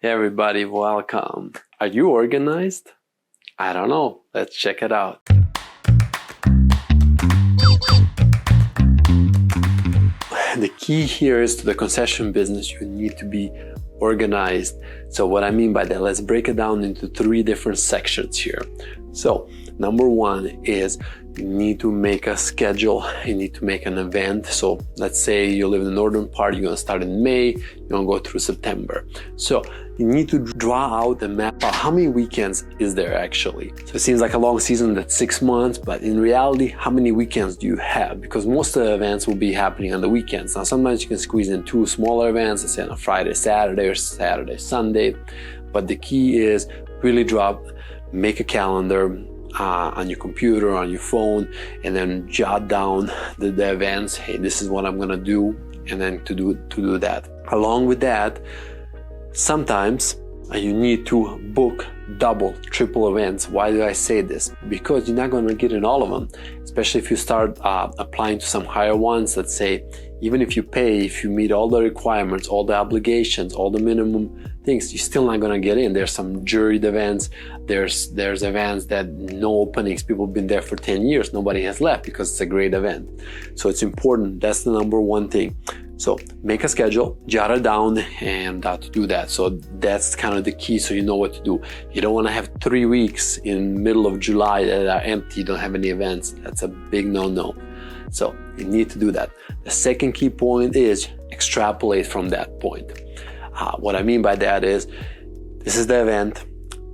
Hey everybody, welcome. Are you organized? I don't know. Let's check it out. The key here is to the concession business, you need to be organized. So what I mean by that, let's break it down into 3 different sections here. So number 1 is you need to make a schedule, you need to make an event. So let's say you live in the northern part, you're gonna start in May, you're gonna go through September. So you need to draw out a map of how many weekends is there actually. So it seems like a long season, that's 6 months, but in reality, how many weekends do you have? Because most of the events will be happening on the weekends. Now sometimes you can squeeze in 2 smaller events, let's say on a Friday, Saturday, or Saturday, Sunday. But the key is really make a calendar on your computer, on your phone, and then jot down the events. Hey, this is what I'm gonna do, and then to do that. Along with that, sometimes you need to book double, triple events. Why do I say this? Because you're not gonna get in all of them, especially if you start applying to some higher ones. Let's say, even if you meet all the requirements, all the obligations, all the minimum things, you're still not gonna get in. There's some juried events, there's events that no openings, people have been there for 10 years, nobody has left because it's a great event. So it's important, that's the number 1 thing. So make a schedule, jot it down, and to do that. So that's kind of the key, so you know what to do. You don't want to have 3 weeks in middle of July that are empty, you don't have any events. That's a big no-no. So you need to do that. The second key point is extrapolate from that point. What I mean by that is, this is the event,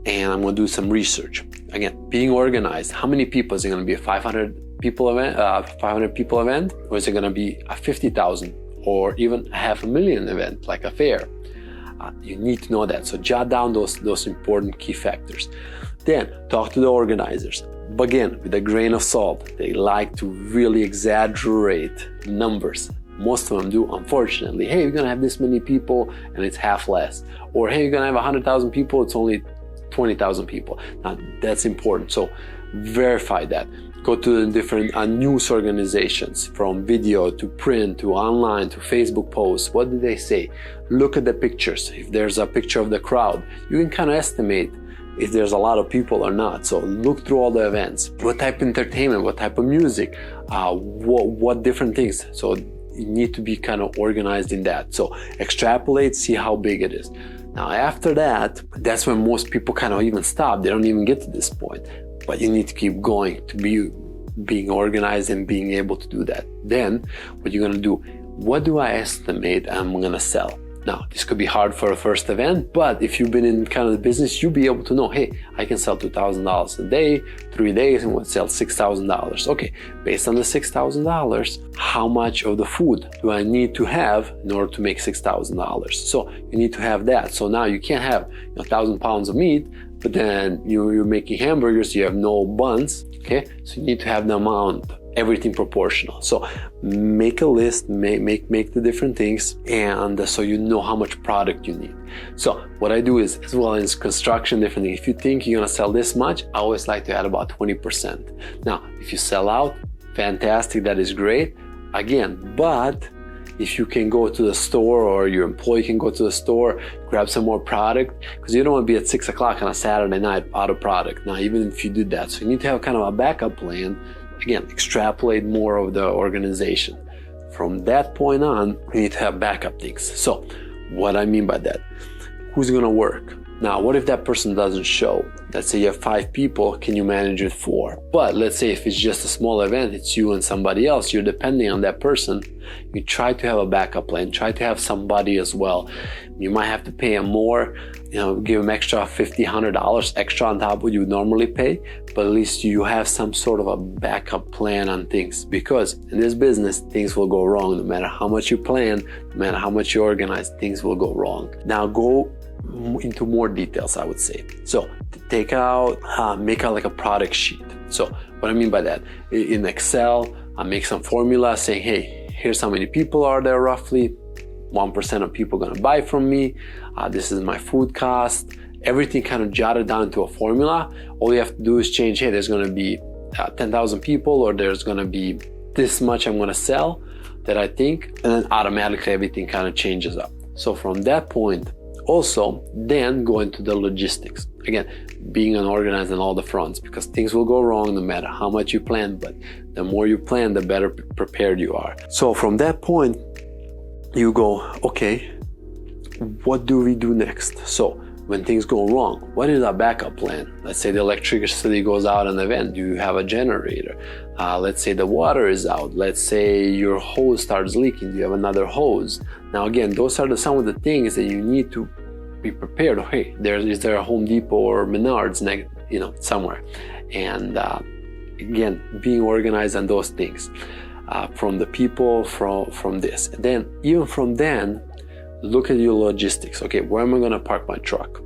and I'm going to do some research. Again, being organized. How many people is it going to be? A 500 people event, or is it going to be a 50,000? Or even a 500,000 event, like a fair. You need to know that. So jot down those important key factors. Then talk to the organizers. But again, with a grain of salt. They like to really exaggerate numbers. Most of them do, unfortunately. Hey, you're gonna have this many people and it's half less. Or hey, you're gonna have 100,000 people, it's only 20,000 people. Now that's important. So verify that. Go to the different news organizations, from video to print to online to Facebook posts. What do they say? Look at the pictures. If there's a picture of the crowd, you can kind of estimate if there's a lot of people or not. So look through all the events. What type of entertainment, what type of music, what different things. So you need to be kind of organized in that. So extrapolate, see how big it is. Now after that, that's when most people kind of even stop. They don't even get to this point. But you need to keep going to being organized and being able to do that. Then what you're gonna do, what do I estimate I'm gonna sell? Now, this could be hard for a first event, but if you've been in kind of the business, you'll be able to know, hey, I can sell $2,000 a day, 3 days, and we'll sell $6,000. Okay, based on the $6,000, how much of the food do I need to have in order to make $6,000? So you need to have that. So now you can't have 1,000 pounds of meat, but then you're making hamburgers, you have no buns, okay? So you need to have the amount, everything proportional. So make a list, make the different things, and so you know how much product you need. So what I do is, as well as construction, different things. If you think you're gonna sell this much, I always like to add about 20%. Now, if you sell out, fantastic, that is great. Again, but if you can go to the store, or your employee can go to the store, grab some more product, because you don't want to be at 6 o'clock on a Saturday night out of product. Now, even if you did that, so you need to have kind of a backup plan. Again, extrapolate more of the organization. From that point on, you need to have backup things. So what I mean by that, who's going to work? Now, what if that person doesn't show? Let's say you have 5 people, can you manage with 4? But let's say if it's just a small event, it's you and somebody else, you're depending on that person, you try to have a backup plan, try to have somebody as well. You might have to pay them more, give them extra $50, $100 extra on top of what you would normally pay, but at least you have some sort of a backup plan on things, because in this business, things will go wrong. No matter how much you plan, no matter how much you organize, things will go wrong. Now go into more details, I would say. So make out like a product sheet. So what I mean by that, in Excel, I make some formula saying, hey, here's how many people are there roughly, 1% of people gonna buy from me, this is my food cost, everything kind of jotted down into a formula. All you have to do is change, hey, there's gonna be 10,000 people, or there's gonna be this much I'm gonna sell that I think, and then automatically everything kind of changes up. So from that point also then go into the logistics. Again, being unorganized on all the fronts, because things will go wrong no matter how much you plan, but the more you plan, the better prepared you are. So from that point, you go, okay, what do we do next? So when things go wrong, what is our backup plan? Let's say the electricity goes out in an event. Do you have a generator? Let's say the water is out. Let's say your hose starts leaking. Do you have another hose? Now again, those are some of the things that you need to be prepared. Hey, is there a Home Depot or Menards somewhere? And again, being organized on those things, from the people, from this. And then even from then, look at your logistics. Okay, where am I going to park my truck?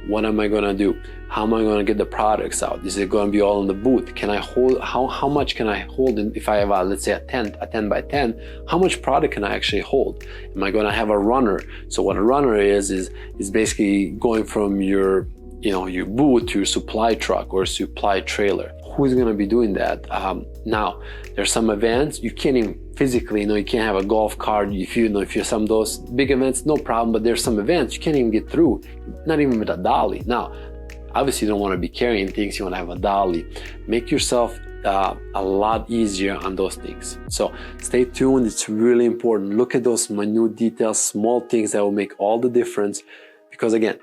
What am I going to do? How am I going to get the products out? Is it going to be all in the booth? Can I hold, how much can I hold if I have let's say a 10 by 10, how much product can I actually hold? Am I going to have a runner? So what a runner is basically going from your booth to your supply truck or supply trailer. Who's going to be doing that? Now, there's some events you can't even physically, you can't have a golf cart. If you're some of those big events, no problem. But there's some events you can't even get through, not even with a dolly. Now, obviously, you don't want to be carrying things. You want to have a dolly. Make yourself a lot easier on those things. So stay tuned. It's really important. Look at those minute details, small things that will make all the difference. Because again,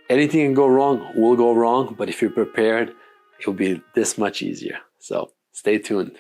anything can go wrong, will go wrong. But if you're prepared, it will be this much easier. So stay tuned.